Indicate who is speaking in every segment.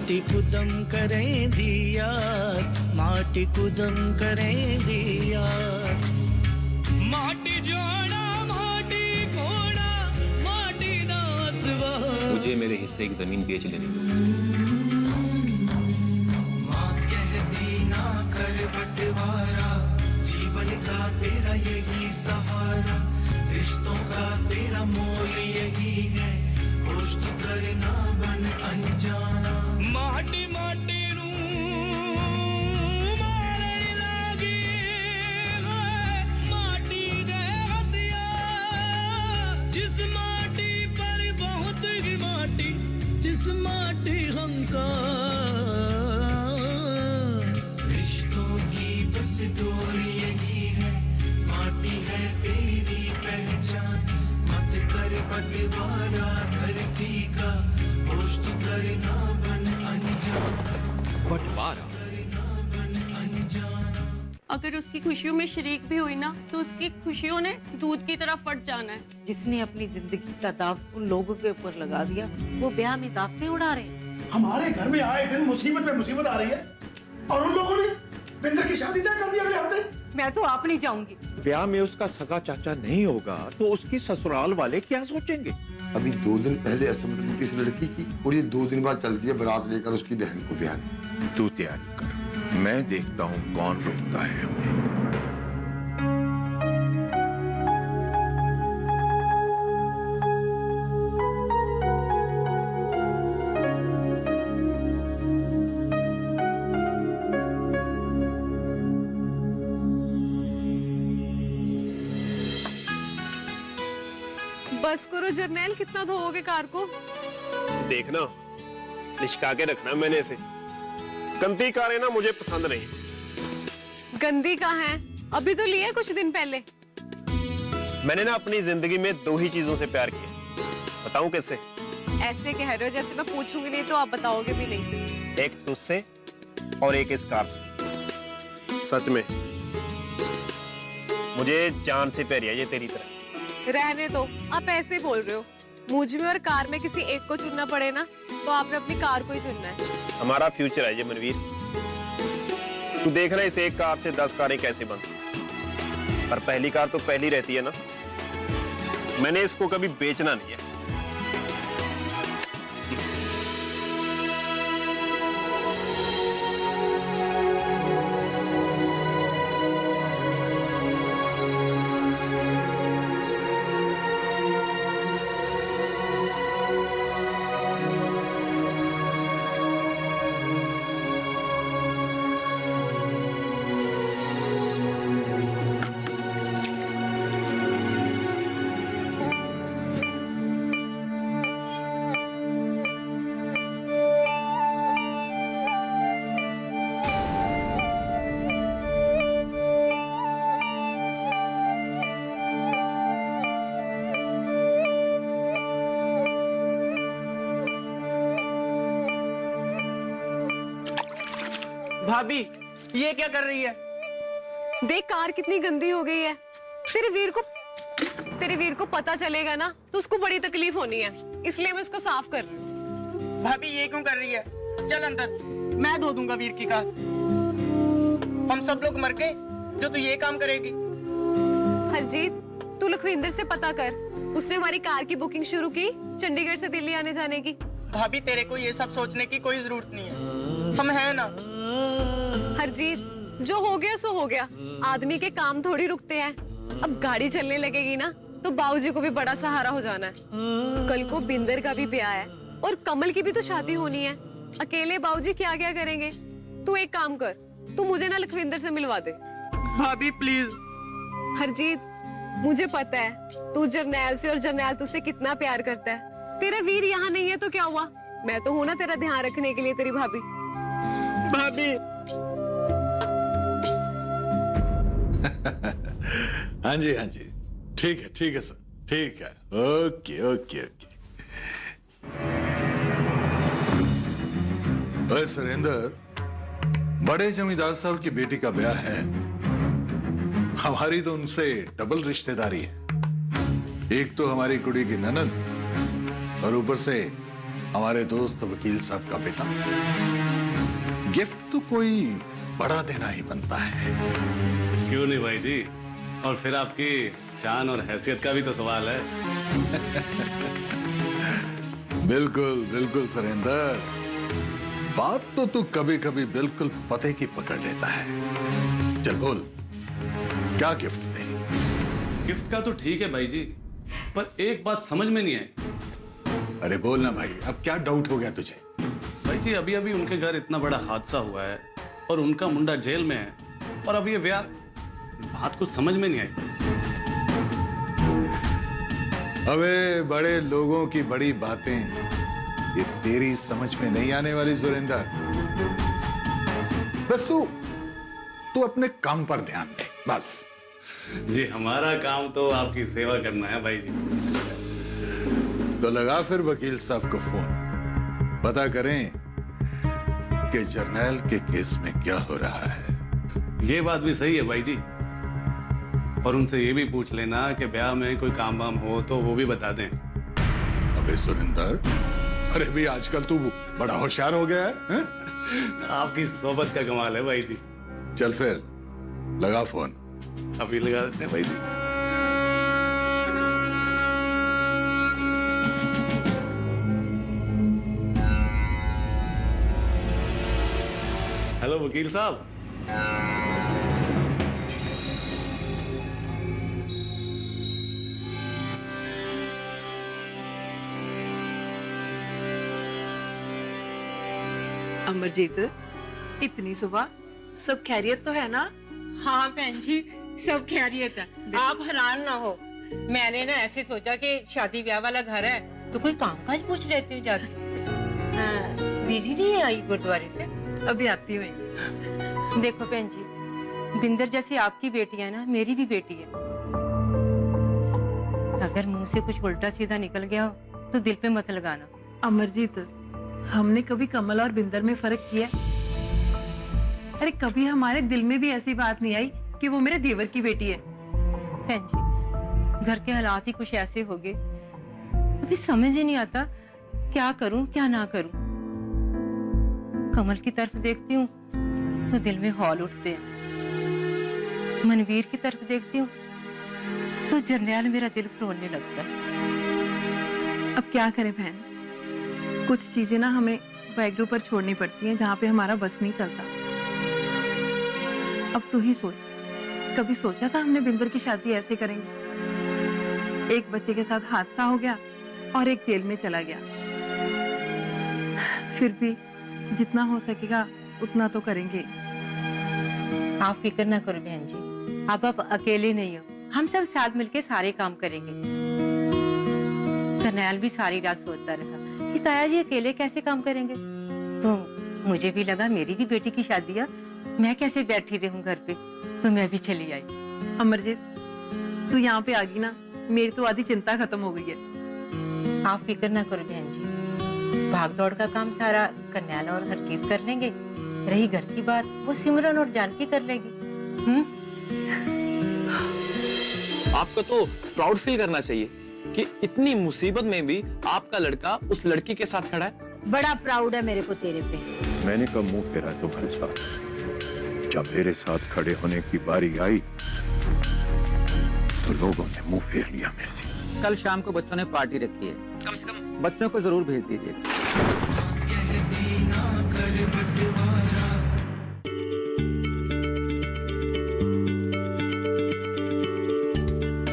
Speaker 1: माटी कुदम करें दिया, माटी कुदम करें दिया, माटी जोड़ा माटी कोड़ा माटी दासवा।
Speaker 2: मुझे मेरे हिस्से की जमीन बेच लेने दो।
Speaker 1: माँ कहती ना कर बंटवारा, जीवन का तेरा यही सहारा, रिश्तों का तेरा मोल यही है, होश तो करना बन अनजाना। माटी माटी रू मारे लागी है, माटी दे हथिया, जिस माटी पर बहुत ही माटी, जिस माटी हमका रिश्तों की बस डोरी यही है, माटी है तेरी पहचान, मत कर बंटवारा धरती का, होश तो करना बन अनजाना।
Speaker 2: बंटवारा?
Speaker 3: अगर उसकी खुशियों में शरीक भी हुई ना तो उसकी खुशियों ने दूध की तरफ फट जाना है।
Speaker 4: जिसने अपनी जिंदगी का दाव उन लोगों के ऊपर लगा दिया, वो ब्याह में दावतें उड़ा रहे हैं।
Speaker 5: हमारे घर में आए दिन मुसीबत पे मुसीबत आ रही है और उन लोगों ने बिंदर की शादी तय कर दी अगले हफ्ते।
Speaker 4: मैं तो आप नहीं जाऊंगी।
Speaker 6: ब्याह में उसका सगा चाचा नहीं होगा तो उसकी ससुराल वाले क्या सोचेंगे?
Speaker 7: अभी 2 दिन पहले असम की इस लड़की की और ये 2 दिन बाद चलती है बारात लेकर उसकी बहन को ब्याह।
Speaker 6: तू तैयारी कर, मैं देखता हूँ कौन रोकता है हमें।
Speaker 8: बस करो जर्नैल, कितना धोओगे कार को?
Speaker 9: देखना, लिशका के रखना मैंने से। गंदी कारें ना मुझे पसंद नहीं।
Speaker 8: गंदी कहाँ है? अभी तो लिया कुछ दिन पहले।
Speaker 9: मैंने ना अपनी जिंदगी में 2 ही चीजों से प्यार किया। बताऊं किससे?
Speaker 8: ऐसे कह रहे हो जैसे मैं पूछूंगी नहीं तो आप बताओगे भी नहीं।
Speaker 9: एक तुझसे और एक इस कार से। सच में मुझे जान से प्यारी है ये तेरी तरह।
Speaker 8: रहने दो, आप ऐसे बोल रहे हो। मुझ में और कार में किसी एक को चुनना पड़े ना तो आपने अपनी कार को ही चुनना है।
Speaker 9: हमारा फ्यूचर है ये मनवीर। तू देखना इस एक कार से 10 कारें कैसे बनती, पर पहली कार तो पहली रहती है ना। मैंने इसको कभी बेचना नहीं है।
Speaker 10: भाभी ये क्या कर रही है?
Speaker 8: देख कार कितनी गंदी हो गई है। तेरे वीर को पता चलेगा ना तो उसको बड़ी तकलीफ होनी है, इसलिए मैं उसको साफ कर रही हूँ।
Speaker 10: भाभी ये क्यों कर रही है? चल अंदर, मैं धो दूंगा वीर की कार। हम सब लोग मर गए जो तू ये काम करेगी।
Speaker 8: हरजीत, तू लखविंदर से पता कर, उसने हमारी कार की बुकिंग शुरू की चंडीगढ़ से दिल्ली आने जाने की।
Speaker 10: भाभी तेरे को ये सब सोचने की कोई जरूरत नहीं है, हम हैं ना।
Speaker 8: हरजीत, जो हो गया सो हो गया, आदमी के काम थोड़ी रुकते हैं। अब गाड़ी चलने लगेगी ना तो बाबूजी को भी बड़ा सहारा हो जाना है। कल को बिंदर का भी ब्याह है और कमल की भी तो शादी होनी है। अकेले बाबूजी क्या क्या करेंगे? तू एक काम कर, तू मुझे ना लखविंदर से मिलवा दे।
Speaker 10: भाभी प्लीज।
Speaker 8: हरजीत, मुझे पता है तू जरनैल से और जरनैल तुझसे कितना प्यार करता है। तेरा वीर यहाँ नहीं है तो क्या हुआ, मैं तो हूं ना तेरा ध्यान रखने के लिए, तेरी भाभी।
Speaker 10: भाभी
Speaker 5: हाँ जी, ठीक है सर, ठीक है। ओके। अरे सुरेंद्र, बड़े जमींदार साहब की बेटी का ब्याह है, हमारी तो उनसे डबल रिश्तेदारी है। एक तो हमारी कुड़ी की ननद और ऊपर से हमारे दोस्त वकील साहब का बेटा। गिफ्ट तो कोई बड़ा देना ही बनता है।
Speaker 11: क्यों नहीं भाई जी, और फिर आपकी शान और हैसियत का भी तो सवाल है।
Speaker 5: बिल्कुल बिल्कुल सुरेंद्र, बात तो तू कभी कभी बिल्कुल पते की पकड़ लेता है। चल बोल, क्या गिफ्ट दे?
Speaker 11: गिफ्ट का तो ठीक है भाई जी, पर एक बात समझ में नहीं आई।
Speaker 5: अरे बोल ना भाई, अब क्या डाउट हो गया तुझे?
Speaker 11: भाई जी, अभी अभी उनके घर इतना बड़ा हादसा हुआ है और उनका मुंडा जेल में है, और अब ये ब्याह, बात कुछ समझ में नहीं आई।
Speaker 5: अबे बड़े लोगों की बड़ी बातें ये तेरी समझ में नहीं आने वाली सुरेंद्र। बस तू अपने काम पर ध्यान दे बस।
Speaker 11: जी, हमारा काम तो आपकी सेवा करना है भाई जी।
Speaker 5: तो लगा फिर वकील साहब को फोन, पता करें कि जर्नैल के केस में क्या हो रहा है।
Speaker 11: ये बात भी सही है भाई जी, और उनसे ये भी पूछ लेना कि ब्याह में कोई काम वाम हो तो वो भी बता दें।
Speaker 5: अबे सुरेंद्र, अरे भी आजकल तू बड़ा होशियार हो गया है?
Speaker 11: आपकी सोबत का कमाल है भाई जी।
Speaker 5: चल फिर लगा फोन।
Speaker 11: अभी लगा देते हैं भाई जी। हेलो वकील साहब।
Speaker 12: अमरजीत, इतनी सुबह सब खैरियत तो है ना?
Speaker 4: हाँ बहन जी, सब खैरियत है। आप हैरान ना हो, मैंने ना ऐसे सोचा कि शादी ब्याह वाला घर है तो कोई कामकाज पूछ लेती हूँ जाके। बीजी नहीं आई गुरुद्वारे से?
Speaker 12: अभी आती हुई।
Speaker 4: देखो बहन जी, बिंदर जैसी आपकी बेटी है ना, मेरी भी बेटी है। अगर मुंह से कुछ उल्टा सीधा निकल गया हो तो दिल पे मत लगाना।
Speaker 12: अमरजीत, हमने कभी कमल और बिंदर में फर्क किया? अरे कभी हमारे दिल में भी ऐसी बात नहीं आई कि वो मेरे देवर की बेटी है।
Speaker 4: बहन जी, घर के हालात ही कुछ ऐसे हो गए, अभी समझ ही नहीं आता क्या करूं क्या ना करूं। कमल की तरफ देखती हूँ तो दिल में हौल उठते हैं, मनवीर की तरफ देखती हूँ तो जरनैल मेरा दिल फरोलने लगता है।
Speaker 12: अब क्या करें बहन, कुछ चीजें ना हमें वाहिगुरु पर छोड़नी पड़ती हैं जहाँ पे हमारा बस नहीं चलता। अब तू ही सोच, कभी सोचा था हमने बिंदर की शादी ऐसे करेंगे? एक बच्चे के साथ हादसा हो गया और एक जेल में चला गया। फिर भी जितना हो सकेगा उतना तो करेंगे।
Speaker 4: आप फिक्र ना करो बहन जी, आप अकेले नहीं हो, हम सब साथ मिलके सारे काम करेंगे। करनैल भी सारी रात सोचता रहा कि ताया जी अकेले कैसे काम करेंगे, तो मुझे भी लगा मेरी भी बेटी की शादी है, मैं कैसे बैठी रहूं घर पे, तो मैं भी चली आई।
Speaker 12: अमरजीत, तू यहाँ पे आ गई ना, मेरी तो आधी चिंता खत्म हो गई है।
Speaker 4: आप फिक्र ना करो बहन जी, भाग दौड़ का काम सारा करनैल और हरजीत कर लेंगे। रही घर की बात, वो सिमरन और जानकी कर लेगी।
Speaker 13: आपको तो प्राउड फील करना चाहिए कि इतनी मुसीबत में भी आपका लड़का उस लड़की के साथ खड़ा है।
Speaker 4: बड़ा प्राउड है मेरे को तेरे पे।
Speaker 6: मैंने कब मुंह फेरा तुम्हारे साथ? जब मेरे साथ खड़े होने की बारी आई तो लोगों ने मुंह फेर लिया मेरे से।
Speaker 13: कल शाम को बच्चों ने पार्टी रखी है, कम से कम बच्चों को जरूर भेज दीजिए।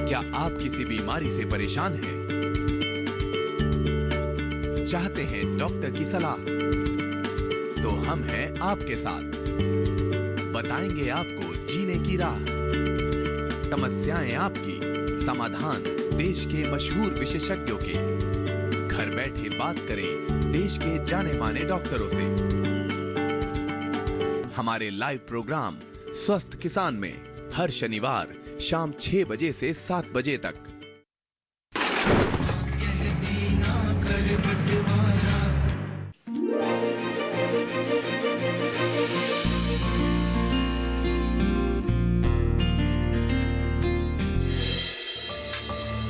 Speaker 14: क्या आप किसी बीमारी से परेशान हैं? चाहते हैं डॉक्टर की सलाह? तो हम हैं आपके साथ, बताएंगे आपको जीने की राह। समस्याएं आपकी, समाधान देश के मशहूर विशेषज्ञों के। घर बैठे बात करें देश के जाने माने डॉक्टरों से। हमारे लाइव प्रोग्राम स्वस्थ किसान में हर शनिवार शाम 6 बजे से 7 बजे तक।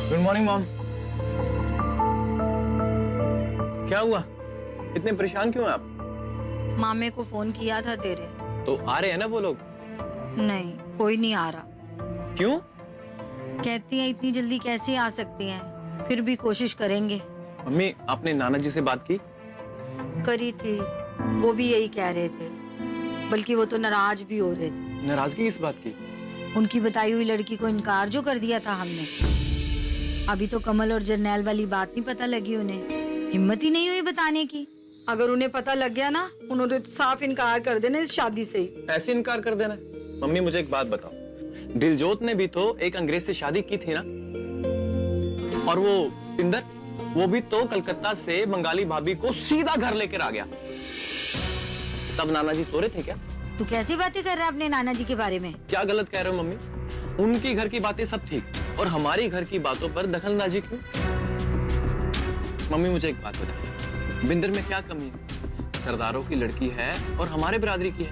Speaker 13: Good morning mom. क्या हुआ, इतने परेशान क्यों हैं आप?
Speaker 15: मामे को फोन किया था तेरे।
Speaker 13: तो आ रहे हैं ना वो लोग?
Speaker 15: नहीं, कोई नहीं आ रहा।
Speaker 13: क्यों?
Speaker 15: कहती हैं इतनी जल्दी कैसे आ सकती हैं, फिर भी कोशिश करेंगे।
Speaker 13: मम्मी, आपने नाना जी से बात की?
Speaker 15: करी थी, वो भी यही कह रहे थे, बल्कि वो तो नाराज भी हो रहे थे।
Speaker 13: नाराजगी किस बात की?
Speaker 15: उनकी बताई हुई लड़की को इनकार जो कर दिया था हमने। अभी तो कमल और जरनैल वाली बात नहीं पता लगी उन्हें, हिम्मत ही नहीं हुई बताने की। अगर उन्हें पता लग गया ना, उन्होंने तो साफ इनकार कर देना इस शादी से ही।
Speaker 13: ऐसे इनकार कर देना? मम्मी मुझे एक बात बताओ, दिलजोत ने भी तो एक अंग्रेज से शादी की थी ना, और वो पिंदर, वो भी तो कलकत्ता से बंगाली भाभी को सीधा घर लेकर आ गया। तब नाना जी सो रहे थे क्या?
Speaker 15: तू कैसी बातें कर रहा है अपने नाना जी के बारे में?
Speaker 13: क्या गलत कह रहे हो मम्मी? उनकी घर की बातें सब ठीक, और हमारी घर की बातों पर दखलंदाजी क्यों? मम्मी मुझे एक बात बताइए, बिंदर में क्या कमी है? सरदारों की लड़की है और हमारे बिरादरी की है।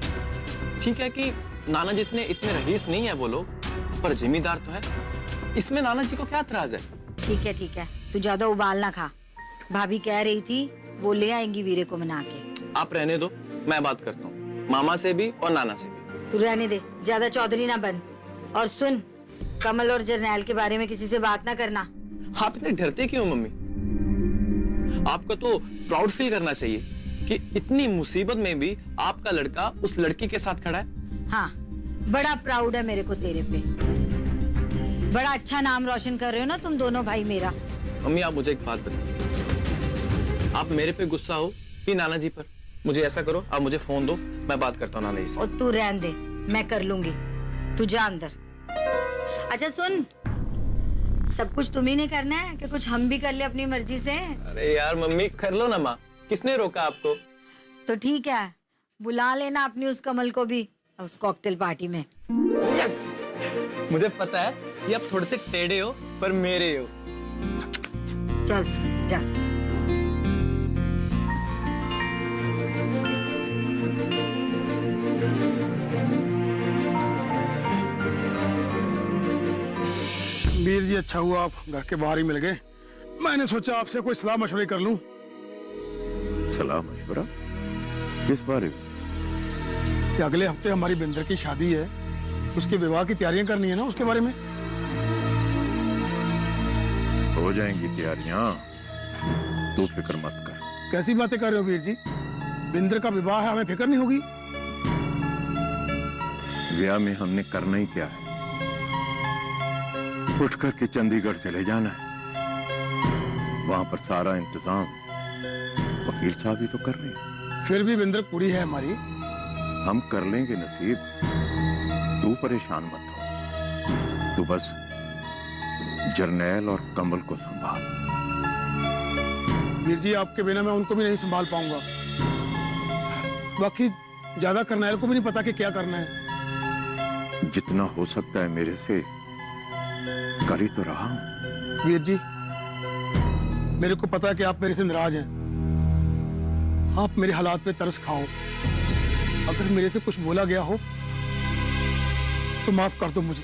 Speaker 13: ठीक है कि नाना जी इतने रईस नहीं है वो लोग, पर जिम्मेदार तो है। इसमें नाना जी को क्या एतराज है?
Speaker 15: ठीक है, तू ज्यादा उबाल ना खा। भाभी कह रही थी वो ले आएंगी वीरे को मना के।
Speaker 13: आप रहने दो, मैं बात करता हूँ मामा से भी और नाना से भी।
Speaker 15: तू रहने दे, ज्यादा चौधरी ना बन। और सुन, कमल और जरनैल के बारे में किसी से बात ना करना।
Speaker 13: आप इतने डरते क्यों मम्मी? आपको तो प्राउड फील करना चाहिए कि इतनी मुसीबत में भी आपका लड़का उस लड़की के साथ खड़ा है।
Speaker 15: हाँ, बड़ा प्राउड है मेरे को तेरे पे। बड़ा अच्छा नाम रोशन कर रहे हो ना तुम दोनों भाई मेरा।
Speaker 13: मम्मी आप मुझे एक बात बताइए, आप मेरे पे गुस्सा हो कि नाना जी पर? मुझे ऐसा करो, आप मुझे फोन दो, मैं बात करता हूँ नाना जी से।
Speaker 15: और तू रहने दे, मैं कर लूंगी, तू जा अंदर। अच्छा सुन, सब कुछ तुम ही ने करना है कि कुछ हम भी कर ले अपनी मर्जी से?
Speaker 13: अरे यार मम्मी कर लो ना माँ, किसने रोका आपको?
Speaker 15: तो ठीक है, बुला लेना अपनी उस कमल को भी उस कॉकटेल पार्टी में।
Speaker 13: यस! मुझे पता है कि आप थोड़े से टेढ़े हो पर मेरे हो।
Speaker 15: चल जा।
Speaker 16: वीर जी, अच्छा हुआ आप घर के बाहर ही मिल गए। मैंने सोचा आपसे कोई सलाह मशवरे कर लूं।
Speaker 6: सलाह मशवरा? किस बारे में?
Speaker 16: कि अगले हफ्ते हमारी बिंदर की शादी है, उसके विवाह की तैयारियां करनी है ना, उसके बारे में।
Speaker 6: हो जाएंगी तैयारियां, तू फिक्र मत कर।
Speaker 16: कैसी बातें कर रहे हो वीर जी? बिंदर का विवाह है, हमें फिक्र नहीं होगी?
Speaker 6: ब्याह में हमने करना ही क्या है, उठ करके चंडीगढ़ चले जाना है। वहां पर सारा इंतजाम वकील साहब ही तो कर रहे हैं।
Speaker 16: फिर भी बिंदर पूरी है हमारी।
Speaker 6: हम कर लेंगे नसीब, तू परेशान मत हो। तू बस जरनैल और कमल को संभाल।
Speaker 16: वीर जी, आपके बिना मैं उनको भी नहीं संभाल पाऊंगा। बाकी ज्यादा करनैल को भी नहीं पता कि क्या करना है।
Speaker 6: जितना हो सकता है मेरे से कर ही तो रहा हूं।
Speaker 16: वीर जी, मेरे को पता है कि आप मेरे से नाराज हैं। आप मेरे हालात पे तरस खाओ। अगर मेरे से कुछ बोला गया हो तो माफ कर दो मुझे।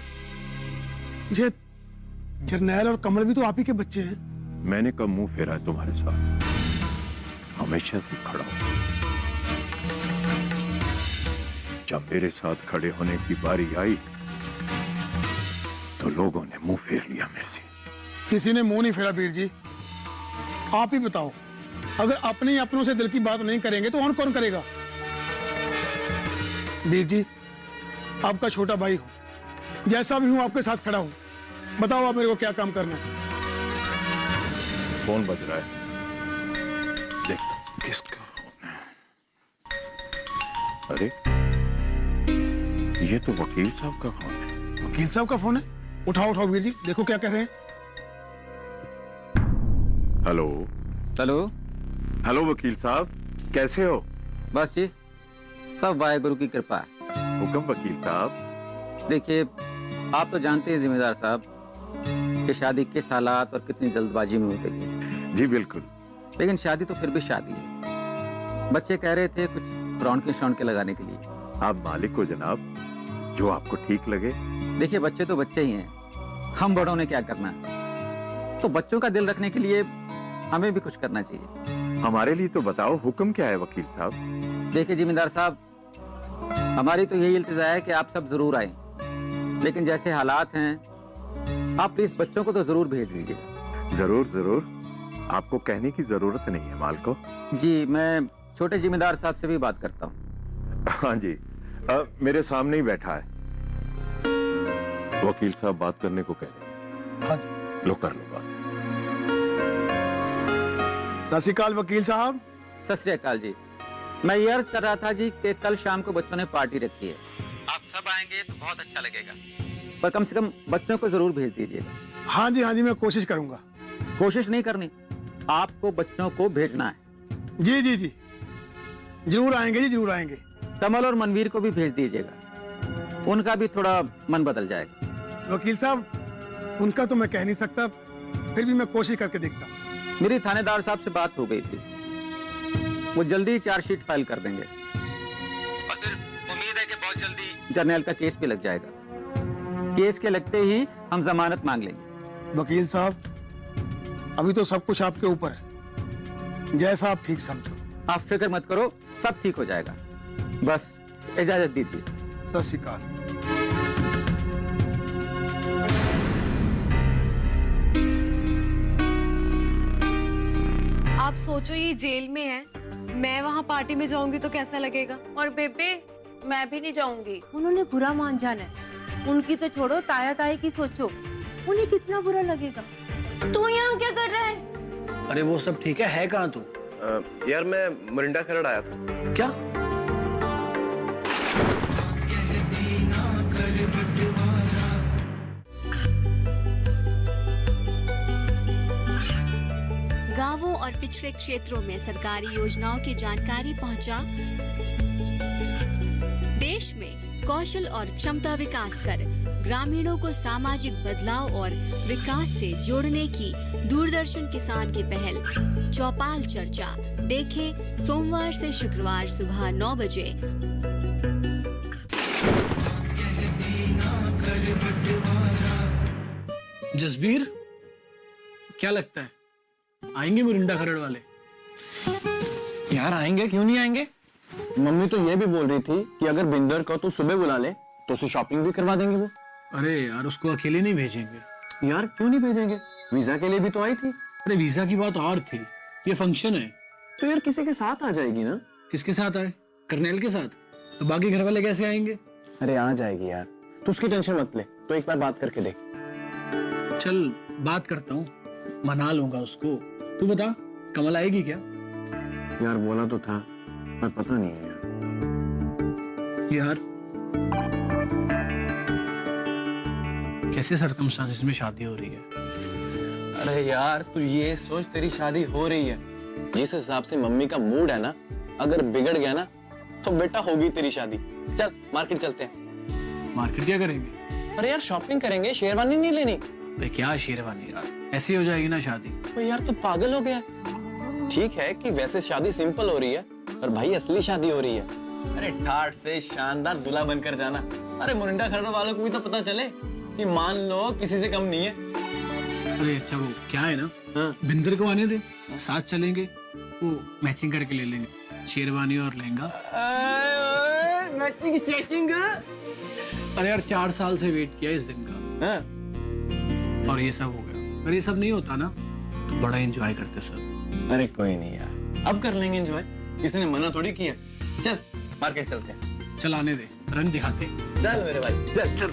Speaker 16: जरनैल और कमल भी तो आप ही के बच्चे हैं।
Speaker 6: मैंने कब मुंह फेरा है तुम्हारे साथ? हमेशा से खड़ा हूं। जब मेरे साथ खड़े होने की बारी आई तो लोगों ने मुंह फेर लिया मेरे से।
Speaker 16: किसी ने मुंह नहीं फेरा वीर जी। आप ही बताओ, अगर अपने ही अपनों से दिल की बात नहीं करेंगे तो और कौन करेगा? वीर जी, आपका छोटा भाई हूं, जैसा भी हूं आपके साथ खड़ा हूं। बताओ आप मेरे को क्या काम करना है?
Speaker 6: फोन बज रहा है, देख किसका फोन है। अरे ये तो वकील साहब का फोन है।
Speaker 16: वकील साहब का फोन है? उठाओ उठाओ वीर जी, देखो क्या कह रहे हैं।
Speaker 6: हेलो
Speaker 17: हेलो
Speaker 6: हेलो वकील साहब, कैसे हो?
Speaker 17: बस जी, सब वाहेगुरु की कृपा है।
Speaker 6: हुक्म वकील साहब।
Speaker 17: देखिए, आप तो जानते हैं जिम्मेदार साहब कि शादी किस हालात और कितनी जल्दबाजी में हो गई है।
Speaker 6: जी बिल्कुल।
Speaker 17: लेकिन शादी तो फिर भी शादी है। बच्चे कह रहे थे कुछ रौनके शौनके लगाने के लिए।
Speaker 6: आप मालिक हो जनाब, जो आपको ठीक लगे।
Speaker 17: देखिए, बच्चे तो बच्चे ही हैं, हम बड़ों ने क्या करना है। तो बच्चों का दिल रखने के लिए हमें भी कुछ करना चाहिए।
Speaker 6: हमारे लिए तो बताओ, हुक्म क्या है वकील साहब?
Speaker 17: देखिए जिम्मेदार साहब, हमारी तो यही इल्तिजा है कि आप सब जरूर आए, लेकिन जैसे हालात हैं आप प्लीज बच्चों को तो जरूर भेज दीजिए।
Speaker 6: जरूर जरूर, आपको कहने की जरूरत नहीं है मालको।
Speaker 17: जी, मैं छोटे जिम्मेदार साहब से भी बात करता हूँ।
Speaker 6: हाँ जी, मेरे सामने ही बैठा है। वकील साहब बात करने को कह रहे हैं।
Speaker 16: हाँ जी,
Speaker 6: लो कर लो बात।
Speaker 16: सत श्री अकाल वकील साहब।
Speaker 17: सत श्री अकाल जी। मैं ये अर्ज कर रहा था जी कि कल शाम को बच्चों ने पार्टी रखी है, आप सब आएंगे तो बहुत अच्छा लगेगा, पर कम से कम बच्चों को जरूर भेज दीजिएगा।
Speaker 16: हाँ जी, मैं कोशिश करूंगा।
Speaker 17: कोशिश नहीं करनी, आपको बच्चों को भेजना है।
Speaker 16: जी जी जी, जरूर आएंगे जी, जरूर आएंगे।
Speaker 17: कमल और मनवीर को भी भेज दीजिएगा, उनका भी थोड़ा मन बदल जाएगा।
Speaker 16: वकील साहब, उनका तो मैं कह नहीं सकता, फिर भी मैं कोशिश करके देखता हूँ।
Speaker 17: मेरी थानेदार साहब से बात हो गई थी, वो जल्दी चार्जशीट फाइल कर देंगे और फिर उम्मीद है कि बहुत जल्दी जर्नैल का केस भी लग जाएगा। केस के लगते ही हम जमानत मांग लेंगे।
Speaker 16: वकील साहब, अभी तो सब कुछ आपके ऊपर है, जैसा आप ठीक समझो।
Speaker 17: आप फिक्र मत करो, सब ठीक हो जाएगा, बस इजाजत दीजिए।
Speaker 16: सत श्री अकाल।
Speaker 8: आप सोचो ये जेल में है, मैं वहाँ पार्टी में जाऊंगी तो कैसा लगेगा?
Speaker 3: और बेबे, मैं भी नहीं जाऊंगी।
Speaker 4: उन्होंने बुरा मान जाना है, उनकी तो छोड़ो, ताया ताई की सोचो, उन्हें कितना बुरा लगेगा।
Speaker 3: तू यहाँ क्या कर रहा है?
Speaker 10: अरे वो सब ठीक है कहाँ तू?
Speaker 9: यार मैं मोरिंडा खरड़ आया था।
Speaker 10: क्या?
Speaker 18: गांवों और पिछड़े क्षेत्रों में सरकारी योजनाओं की जानकारी पहुंचा। देश में कौशल और क्षमता विकास कर ग्रामीणों को सामाजिक बदलाव और विकास से जोड़ने की दूरदर्शन किसान की पहल चौपाल चर्चा देखें सोमवार से शुक्रवार सुबह 9 बजे।
Speaker 10: जसबीर, क्या लगता है आएंगे मोरिंडा खरड़ वाले?
Speaker 13: यार आएंगे, क्यों नहीं आएंगे? मम्मी तो ये भी बोल रही थी कि अगर बिंदर को तू सुबह बुला ले तो उसे शॉपिंग भी करवा देंगे वो।
Speaker 10: अरे यार, उसको अकेले नहीं भेजेंगे।
Speaker 13: यार क्यों नहीं भेजेंगे? वीजा के लिए भी तो आई थी।
Speaker 10: अरे वीजा की बात और थी, ये फंक्शन है
Speaker 13: तो यार किसी के साथ आ जाएगी ना।
Speaker 10: किसके साथ आए? कर्नेल के साथ? तो बाकी घर वाले कैसे आएंगे?
Speaker 13: अरे आ जाएगी यार, तू उसकी टेंशन मत ले, तो एक बार बात करके देख।
Speaker 10: चल बात करता हूँ, मना लूंगा उसको। तू बता, कमल आएगी क्या?
Speaker 13: यार बोला तो था, पर पता नहीं है
Speaker 10: यार। कैसे सर्कमस्टांसेस में शादी हो रही है?
Speaker 13: अरे यार तू ये सोच, तेरी शादी हो रही है, जिस हिसाब से मम्मी का मूड है ना, अगर बिगड़ गया ना तो बेटा होगी तेरी शादी। चल मार्केट चलते हैं।
Speaker 10: मार्केट क्या करेंगे?
Speaker 13: अरे यार शॉपिंग करेंगे, शेरवानी नहीं लेनी?
Speaker 10: अरे क्या शेरवानी यार, ऐसे ही हो जाएगी ना शादी।
Speaker 13: तो यार तू पागल हो गया? ठीक है कि वैसे शादी सिंपल हो रही है, पर भाई असली शादी हो रही है। अरे ठाठ से शानदार दूल्हा बनकर जाना। अरे मोरिंडा खरड़ वालों को भी तो पता चले कि मान लो किसी से कम नहीं है।
Speaker 10: अरे अच्छा, वो क्या है ना, बिंदर को आने दे, साथ चलेंगे, वो मैचिंग करके ले लेंगे, शेरवानी और लहंगा। मैचिंग। अरे यार 4 साल से वेट किया इस दिन का, और ये सब हो गया। अगर ये सब नहीं होता ना तो बड़ा एंजॉय करते सब।
Speaker 13: अरे कोई नहीं यार, अब कर लेंगे एंजॉय, किसी ने मना थोड़ी किया। चल मार्केट चलते हैं।
Speaker 10: चल आने दे, रंग दिखाते।
Speaker 13: चल मेरे भाई, चल चल।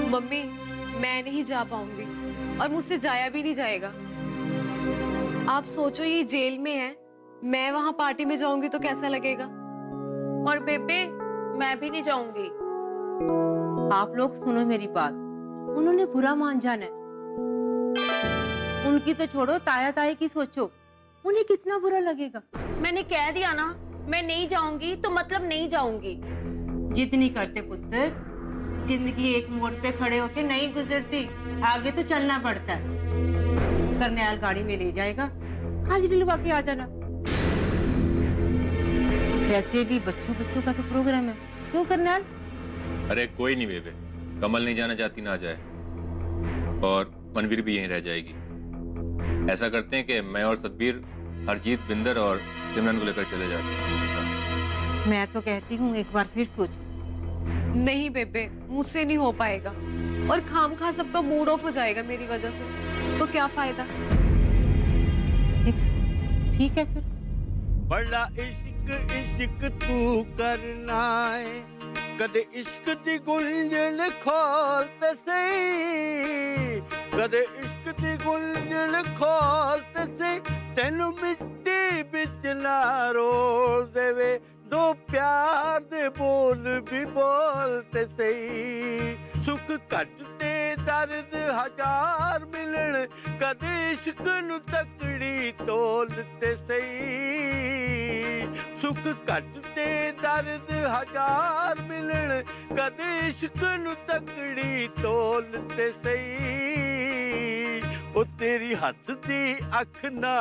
Speaker 8: मम्मी, मैं नहीं जा पाऊंगी और मुझसे जाया भी नहीं जाएगा। आप सोचो ये जेल में है, मैं वहाँ पार्टी में जाऊंगी तो कैसा लगेगा?
Speaker 3: और बेबे, मैं भी नहीं जाऊंगी।
Speaker 4: आप लोग सुनो मेरी बात, उन्होंने बुरा मान जाना है, उनकी तो छोड़ो, ताया ताई की सोचो, उन्हें कितना बुरा लगेगा।
Speaker 3: मैंने कह दिया ना, मैं नहीं जाऊंगी तो मतलब नहीं जाऊंगी।
Speaker 4: जितनी करते पुत्र, जिंदगी एक मोड़ पे खड़े होके नहीं गुजरती, आगे तो चलना पड़ता है। करनेल गाड़ी में ले जाएगा, हाजिरी लगा के आ जाना। वैसे भी बच्चों का तो प्रोग्राम है, क्यों करनाल?
Speaker 2: अरे कोई नहीं बेबे, कमल नहीं जाना चाहती ना जाए, और मनवीर भी यहीं रह जाएगी। ऐसा करते हैं कि मैं और सतबीर हरजीत, बिंदर और सिमरन को लेकर चले जाते हैं।
Speaker 4: मैं तो कहती हूँ एक बार फिर सोच।
Speaker 8: नहीं बेबे, मुझसे नहीं हो पाएगा, और खामखा सबका मूड ऑफ हो जाएगा मेरी वजह से, तो क्या फायदा।
Speaker 4: ठीक है फिर।
Speaker 1: बड़ा इश्क इश्क तू करना है, कदे इश्क दी गुंजन खोल ते सही, कदे इश्क दी गुंजन खोल ते सही, तेनू मिट्टी बिच ना रोल देवे, दो प्यार दे बोल भी बोलते सही, सुख घट ते दर्द हजार मिलन, कदे इश्क नू तकड़ी तोलते सही, सुख घट ते दर्द हजार मिलन, कदे इश्क नू तकड़ी तोलते सही, ओ तेरी हसदी अख ना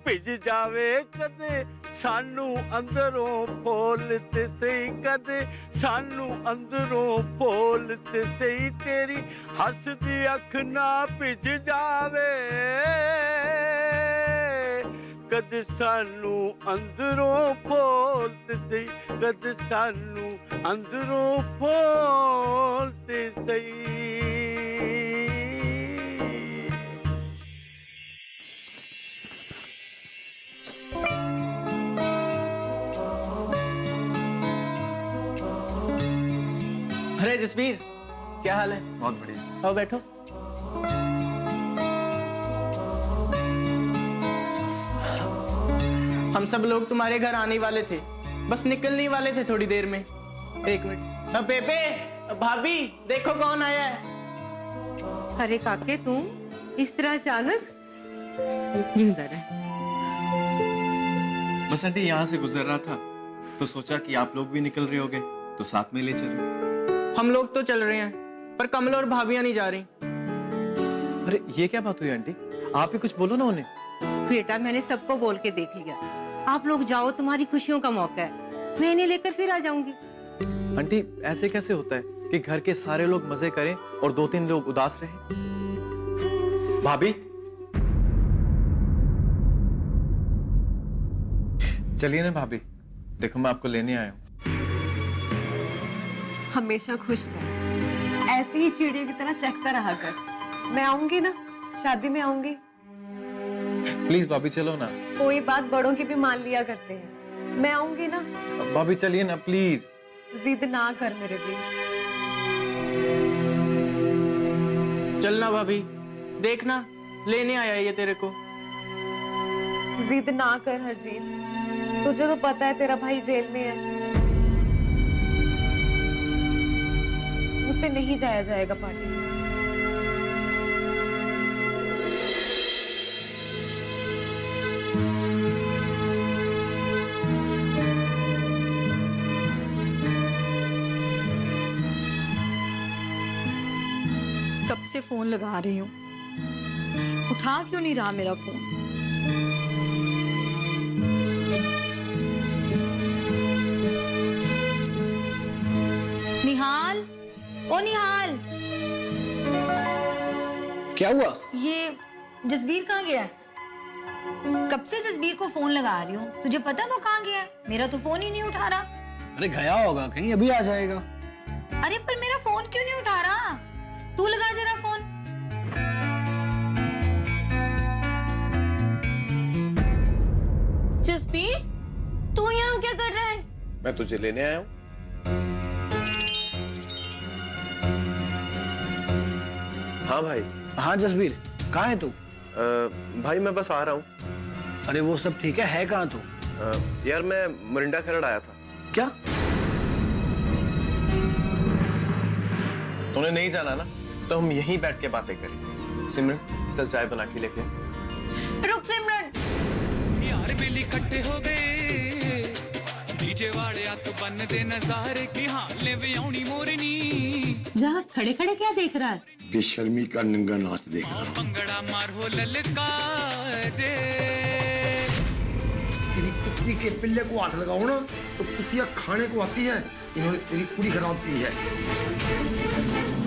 Speaker 1: भिज जावे, कदे सानू अंदरों फूलते सही, कदे सानू अंदरों फूलते सही, तेरी हसदी अख ना भिज जावे, कदे सानू अंदरों फूलते सही, कदे सानू अंदरों फूलते सही।
Speaker 13: अरे जसबीर, क्या हाल है? बहुत बढ़िया। आओ बैठो। हम सब लोग तुम्हारे घर आने वाले थे, बस निकलने वाले थे थोड़ी देर में। एक मिनट। अब बेबे, भाभी, देखो कौन आया है।
Speaker 4: अरे काके तुम इस तरह अचानक? जिंदर है।
Speaker 13: बस आंटी यहाँ से गुजर रहा था तो सोचा कि आप लोग भी निकल रहे होगे तो साथ में ले चलो। हम लोग तो चल रहे हैं, पर कमल और भाभियां नहीं जा रही। अरे ये क्या बात हुई आंटी? आप ही कुछ बोलो ना उन्हें।
Speaker 4: बेटा मैंने सबको बोल के देख लिया, आप लोग जाओ, तुम्हारी खुशियों का मौका है, मैं इन्हें लेकर फिर आ जाऊंगी।
Speaker 13: आंटी ऐसे कैसे होता है कि घर के सारे लोग मजे करें और 2-3 लोग उदास रहे? भाभी चलिए ना भाभी, देखो मैं आपको लेने आया हूँ।
Speaker 8: हमेशा खुश रह, ऐसे ही चिड़ियों की तरह चहकता रहा कर। मैं आऊंगी ना, शादी में आऊंगी।
Speaker 13: प्लीज भाभी चलो ना।
Speaker 8: कोई बात बड़ों की भी मान लिया करते हैं, मैं आऊंगी ना।
Speaker 13: भाभी चलिए ना प्लीज।
Speaker 8: जिद ना कर मेरे भी।
Speaker 13: चलना भाभी, देखना लेने आया ये तेरे को।
Speaker 8: जिद ना कर हरजीत, तुझे तो पता है तेरा भाई जेल में है, उससे नहीं जाया जाएगा पार्टी में।
Speaker 15: कब से फोन लगा रही हूँ, उठा क्यों नहीं रहा मेरा फोन? निहाल, ओ निहाल,
Speaker 10: क्या हुआ?
Speaker 15: ये जसबीर कहाँ गया है? कब से जसबीर को फोन लगा रही हूँ, तुझे पता है वो कहाँ गया है? मेरा तो फोन ही नहीं उठा रहा।
Speaker 10: अरे गया होगा कहीं, अभी आ जाएगा।
Speaker 15: अरे पर मेरा फोन क्यों नहीं उठा रहा? तू लगा जरा फोन।
Speaker 3: जसबीर, तू यहाँ क्या कर रहा है?
Speaker 9: मैं तुझे लेने आया हूँ। हाँ भाई।
Speaker 10: हाँ जसबीर, कहाँ है तू?
Speaker 9: भाई मैं बस आ रहा हूँ।
Speaker 10: अरे वो सब ठीक है कहाँ तू?
Speaker 9: यार मैं मोरिंडा खरड़ आया था।
Speaker 10: क्या?
Speaker 13: तूने नहीं जाना ना, तो हम यहीं बैठ के बातें करेंगे। सिमरन चल चाय बना के लेके।
Speaker 3: रुक सिमरन।
Speaker 1: यार बेली इकट्ठे हो गए, डीजे वाले आ तो बन दे नजारे की हाले वे आउनी मोरनी।
Speaker 4: जहाँ खड़े खड़े क्या देख रहा है?
Speaker 7: बेशर्मी का नंगा नाच देख रहा हूं।
Speaker 1: भंगड़ा मार हो ललकारे,
Speaker 7: किसी कुत्ती कुत्ती के पिल्ले को हाथ लगाओ ना तो कुत्तियां खाने को आती है। इन्होंने तेरी पूरी खराब की है।